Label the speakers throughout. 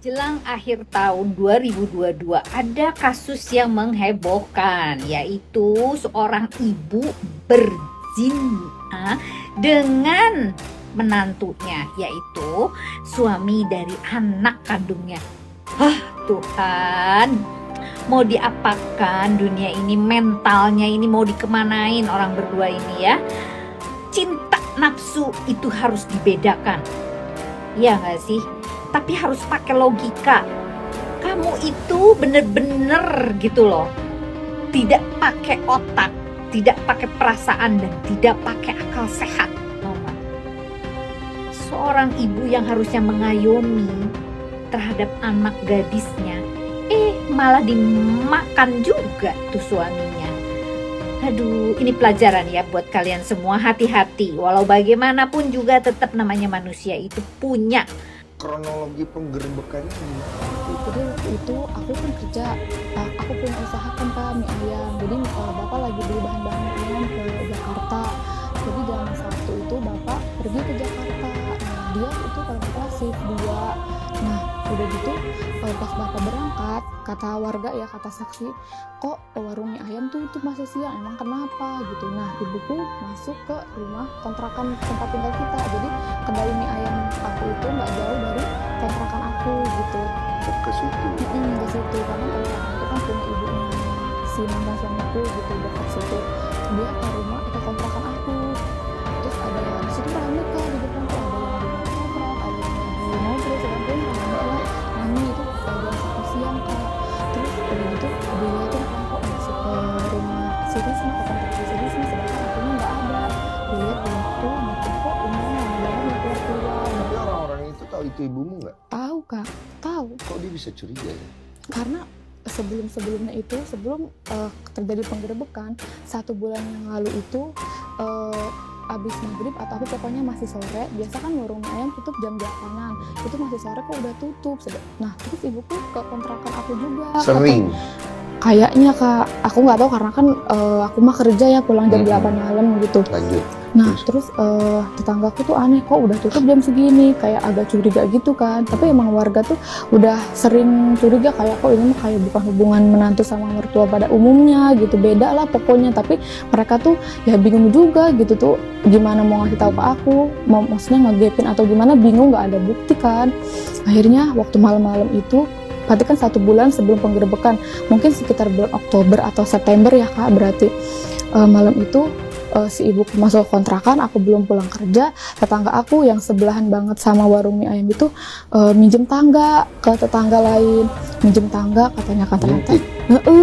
Speaker 1: Jelang akhir tahun 2022 ada kasus yang menghebohkan, yaitu seorang ibu berzina dengan menantunya, yaitu suami dari anak kandungnya. Tuhan, mau diapakan dunia ini, mentalnya ini mau dikemanain orang berdua ini ya. Cinta nafsu itu harus dibedakan, ya gak sih? Tapi harus pakai logika. Kamu itu bener-bener gitu loh, tidak pakai otak, tidak pakai perasaan, dan tidak pakai akal sehat. Seorang ibu yang harusnya mengayomi terhadap anak gadisnya, malah dimakan juga tuh suaminya. Aduh, ini pelajaran ya buat kalian semua, hati-hati. Walau bagaimanapun juga tetap namanya manusia itu punya
Speaker 2: kronologi penggerbekannya.
Speaker 3: Jadi waktu itu aku kan kerja, aku punya usaha kan Pak, mie ayam. Jadi Bapak lagi beli bahan-bahan mie ayam ke Jakarta. Jadi jam 1 itu Bapak pergi ke Jakarta. Nah dia itu kalau nggak salah shift 2. Nah udah gitu pas Bapak berangkat, kata warga ya, kata saksi, kok warung mie ayam tuh itu masih siang, emang kenapa gitu. Nah ibuku masuk ke rumah kontrakan tempat tinggal kita. Jadi kedai mie ayam aku itu nggak jauh dari kontrakan aku gitu.
Speaker 2: Ke situ.
Speaker 3: Ke situ karena kontrakan itu kan punya ibunya si mantan suamiku gitu, dekat situ. Dia ke rumah ke kontrakan aku. Terus ada di situ rame Kak, di depan tuh ada yang di kontrak, ada yang lagi ngobrol, sedangkan rame itu jam 1 siang Kak. Terus udah gitu dia tuh kok masuk ke rumah si Risma, ke kontrak si Risma, sedangkan akunya nggak ada. Dilihat itu mungkin kok ini banyak keluar.
Speaker 2: Tapi orang-orang itu tahu itu ibumu nggak?
Speaker 3: Tahu Kak, tahu.
Speaker 2: Kok dia bisa curiga ya?
Speaker 3: Karena sebelum-sebelumnya itu, sebelum terjadi penggerebekan 1 bulan yang lalu itu, abis maghrib atau apa pokoknya masih sore, biasa kan warung mie ayam tutup jam 8-an, itu masih sore kok udah tutup. Nah terus ibuku ke kontrakan aku juga
Speaker 2: Sering?
Speaker 3: kayaknya Kak, aku nggak tahu karena kan aku mah kerja ya, pulang jam 8 malam gitu.
Speaker 2: Lanjut.
Speaker 3: Nah terus tetanggaku tuh aneh, kok udah tutup jam segini, kayak agak curiga gitu kan. Tapi emang warga tuh udah sering curiga, kayak kok ini mah kayak bukan hubungan menantu sama mertua pada umumnya gitu, beda lah pokoknya. Tapi mereka tuh ya bingung juga gitu tuh, gimana mau ngasih tahu ke aku, mau maksudnya ngegepin atau gimana, bingung, nggak ada bukti kan. Akhirnya waktu malam-malam itu, berarti kan 1 bulan sebelum penggerebekan, mungkin sekitar bulan Oktober atau September ya Kak, berarti malam itu si ibuku masuk kontrakan, aku belum pulang kerja. Tetangga aku yang sebelahan banget sama warung mie ayam itu minjem tangga ke tetangga lain, minjem tangga katanya kata-kata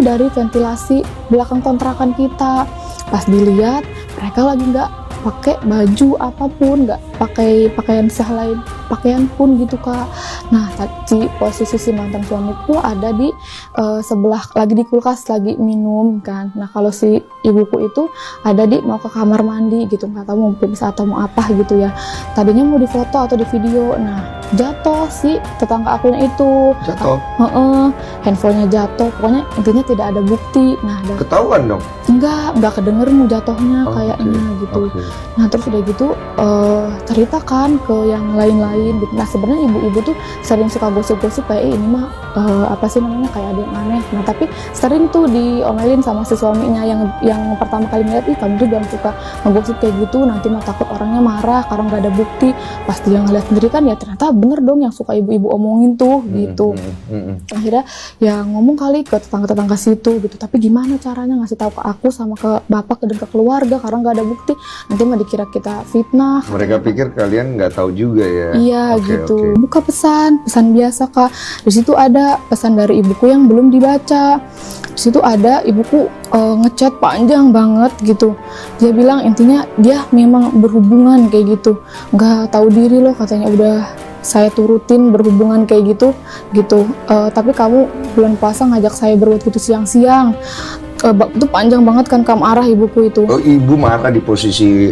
Speaker 3: dari ventilasi belakang kontrakan kita. Pas dilihat mereka lagi nggak pakai baju apapun, nggak pakai pakaian sah lain, pakaian pun gitu Kak. Nah tadi posisi si mantan suamiku ada di sebelah, lagi di kulkas lagi minum kan. Nah kalau si ibuku itu ada di mau ke kamar mandi gitu, nggak tahu mau bisa atau mau apa gitu ya. Tadinya mau difoto atau di video. Nah jatuh si tetangga akunya itu.
Speaker 2: Jatuh?
Speaker 3: Handphonenya jatuh. Pokoknya intinya tidak ada bukti. Nah
Speaker 2: ketahuan dong?
Speaker 3: Enggak kedenger mau jatuhnya kayaknya gitu. Nah terus udah gitu ceritakan ke yang lain-lain gitu. Nah sebenarnya ibu-ibu tuh sering suka gosip-gosip kayak ini mah apa sih namanya, kayak ada yang aneh. Nah tapi sering tuh diomelin sama si suaminya yang pertama kali ngeliat, kamu tuh jangan suka ngegosip kayak gitu, nanti mah takut orangnya marah karena nggak ada bukti. Pas dia ngeliat sendiri kan, ya ternyata bener dong yang suka ibu-ibu omongin tuh gitu. Akhirnya ya ngomong kali ke tetangga-tetangga situ gitu, tapi gimana caranya ngasih tahu ke aku sama ke bapak dan ke keluarga karena nggak ada bukti, nanti mah dikira kita fitnah.
Speaker 2: Mereka pikir kalian nggak tahu juga ya?
Speaker 3: Iya gitu. Buka pesan biasa Kak. Di situ ada pesan dari ibuku yang belum dibaca. Di situ ada ibuku ngechat panjang banget gitu. Dia bilang intinya dia memang berhubungan kayak gitu, nggak tahu diri loh katanya, udah saya turutin berhubungan kayak gitu. Tapi kamu bulan puasa ngajak saya berbuat gitu siang-siang. bab itu panjang banget kan Kak, marah ibuku itu.
Speaker 2: Oh, ibu marah di posisi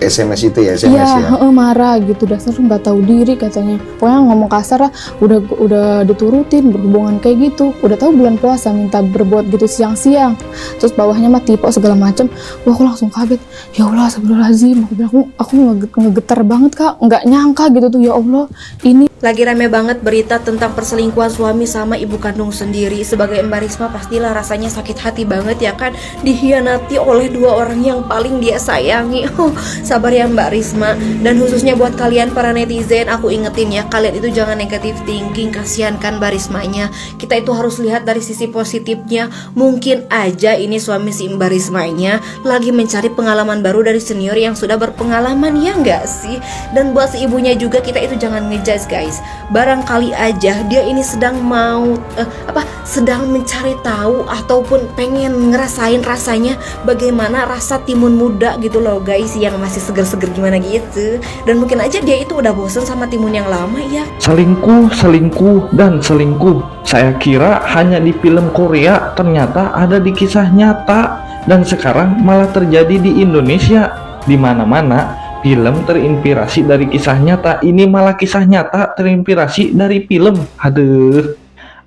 Speaker 2: SMS itu ya, SMS ya?
Speaker 3: Iya, marah gitu, dasar nggak tahu diri katanya. Pokoknya ngomong kasar lah, udah diturutin berhubungan kayak gitu. Udah tahu bulan puasa minta berbuat gitu siang-siang. Terus bawahnya mah tipe segala macem. Wah, aku langsung kaget. Ya Allah, astagfirullahaladzim. Aku bilang aku ngegetar banget Kak, nggak nyangka gitu tuh, ya Allah. Ini
Speaker 4: Lagi rame banget berita tentang perselingkuhan suami sama ibu kandung sendiri. Sebagai Mbak Risma pastilah rasanya sakit hati banget ya kan, dikhianati oleh dua orang yang paling dia sayangi. Sabar ya Mbak Risma. Dan khususnya buat kalian para netizen, aku ingetin ya, kalian itu jangan negatif thinking. Kasihan kan Mbak Rismanya. Kita itu harus lihat dari sisi positifnya. Mungkin aja ini suami si Mbak Rismanya lagi mencari pengalaman baru dari senior yang sudah berpengalaman, ya nggak sih? Dan buat si ibunya juga, kita itu jangan ngejudge guys. Barangkali aja dia ini sedang sedang mencari tahu ataupun pengen ngerasain rasanya bagaimana rasa timun muda gitu loh guys, yang masih seger-seger gimana gitu. Dan mungkin aja dia itu udah bosen sama timun yang lama ya.
Speaker 5: Selingkuh, dan selingkuh. Saya kira hanya di film Korea, ternyata ada di kisah nyata. Dan sekarang malah terjadi di Indonesia. Di mana-mana film terinspirasi dari kisah nyata, ini malah kisah nyata terinspirasi dari film. Aduh.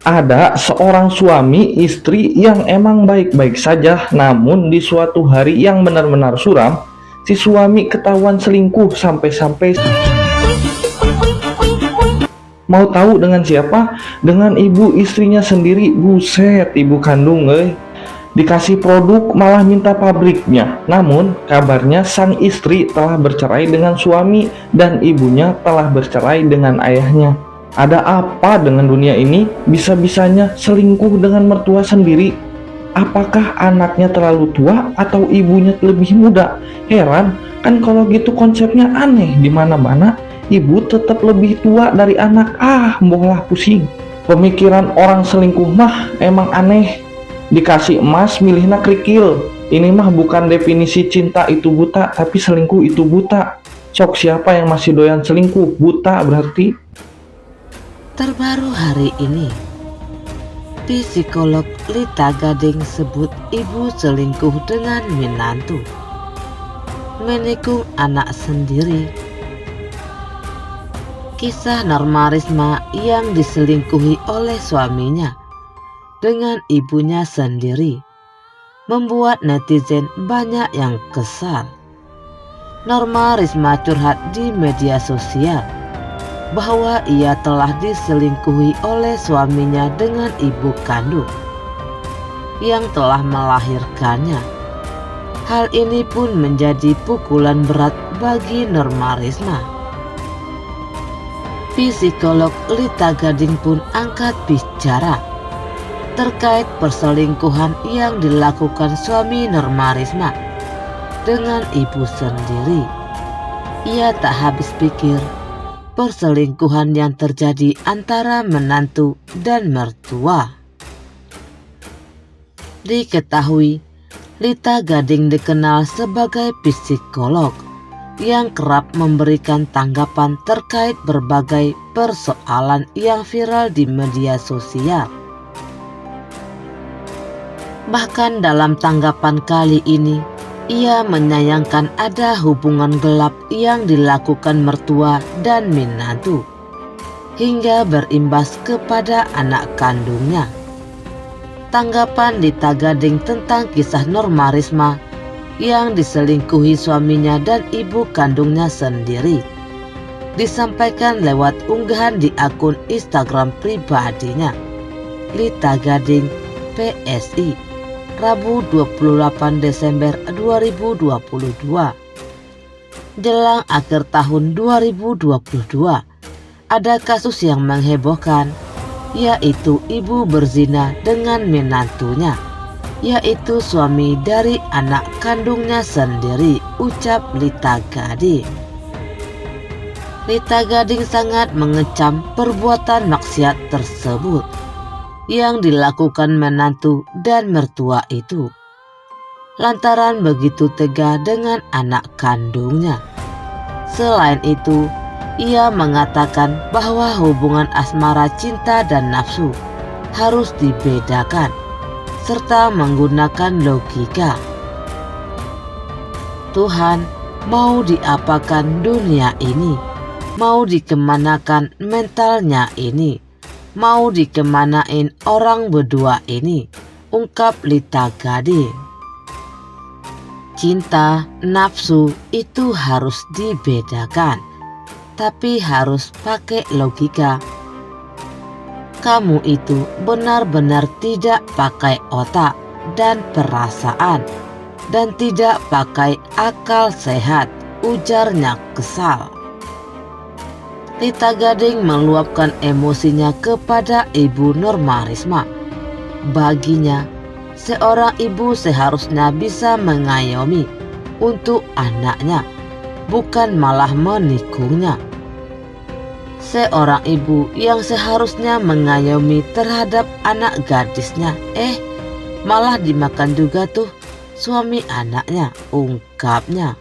Speaker 5: Ada seorang suami istri yang emang baik-baik saja, namun di suatu hari yang benar-benar suram, si suami ketahuan selingkuh sampai-sampai mau tahu dengan siapa? Dengan ibu istrinya sendiri. Buset, ibu kandung dikasih produk malah minta pabriknya. Namun kabarnya sang istri telah bercerai dengan suami dan ibunya telah bercerai dengan ayahnya. Ada apa dengan dunia ini? Bisa-bisanya selingkuh dengan mertua sendiri. Apakah anaknya terlalu tua atau ibunya lebih muda? Heran, kan kalau gitu konsepnya aneh. Di mana-mana ibu tetap lebih tua dari anak. Mbahlah pusing. Pemikiran orang selingkuh mah emang aneh. Dikasih emas milihnya kerikil. Ini mah bukan definisi cinta itu buta, tapi selingkuh itu buta. Sok siapa yang masih doyan selingkuh? Buta berarti.
Speaker 6: Terbaru hari ini, psikolog Lita Gading sebut ibu selingkuh dengan menantu, menikung anak sendiri. Kisah Norma Risma yang diselingkuhi oleh suaminya dengan ibunya sendiri membuat netizen banyak yang kesal. Norma Risma curhat di media sosial bahwa ia telah diselingkuhi oleh suaminya dengan ibu kandung yang telah melahirkannya. Hal ini pun menjadi pukulan berat bagi Norma Risma. Psikolog Lita Gading pun angkat bicara terkait perselingkuhan yang dilakukan suami Norma Risma dengan ibu sendiri. Ia tak habis pikir perselingkuhan yang terjadi antara menantu dan mertua. Diketahui, Lita Gading dikenal sebagai psikolog yang kerap memberikan tanggapan terkait berbagai persoalan yang viral di media sosial. Bahkan dalam tanggapan kali ini, ia menyayangkan ada hubungan gelap yang dilakukan mertua dan menantu, hingga berimbas kepada anak kandungnya. Tanggapan Lita Gading tentang kisah Norma Risma yang diselingkuhi suaminya dan ibu kandungnya sendiri disampaikan lewat unggahan di akun Instagram pribadinya, Lita Gading PSI, Rabu 28 Desember 2022. Jelang akhir tahun 2022, ada kasus yang menghebohkan, yaitu ibu berzina dengan menantunya, yaitu suami dari anak kandungnya sendiri, ucap Lita Gading. Lita Gading sangat mengecam perbuatan maksiat tersebut yang dilakukan menantu dan mertua itu, lantaran begitu tega dengan anak kandungnya. Selain itu, ia mengatakan bahwa hubungan asmara cinta dan nafsu harus dibedakan, serta menggunakan logika. Tuhan, mau diapakan dunia ini? Mau dikemanakan mentalnya ini? Mau dikemanain orang berdua ini? Ungkap Lita Gading. Cinta, nafsu itu harus dibedakan, tapi harus pakai logika. Kamu itu benar-benar tidak pakai otak dan perasaan, dan tidak pakai akal sehat, ujarnya kesal. Lita Gading meluapkan emosinya kepada Ibu Norma Risma. Baginya, seorang ibu seharusnya bisa mengayomi untuk anaknya, bukan malah menikungnya. Seorang ibu yang seharusnya mengayomi terhadap anak gadisnya, malah dimakan juga tuh suami anaknya, ungkapnya.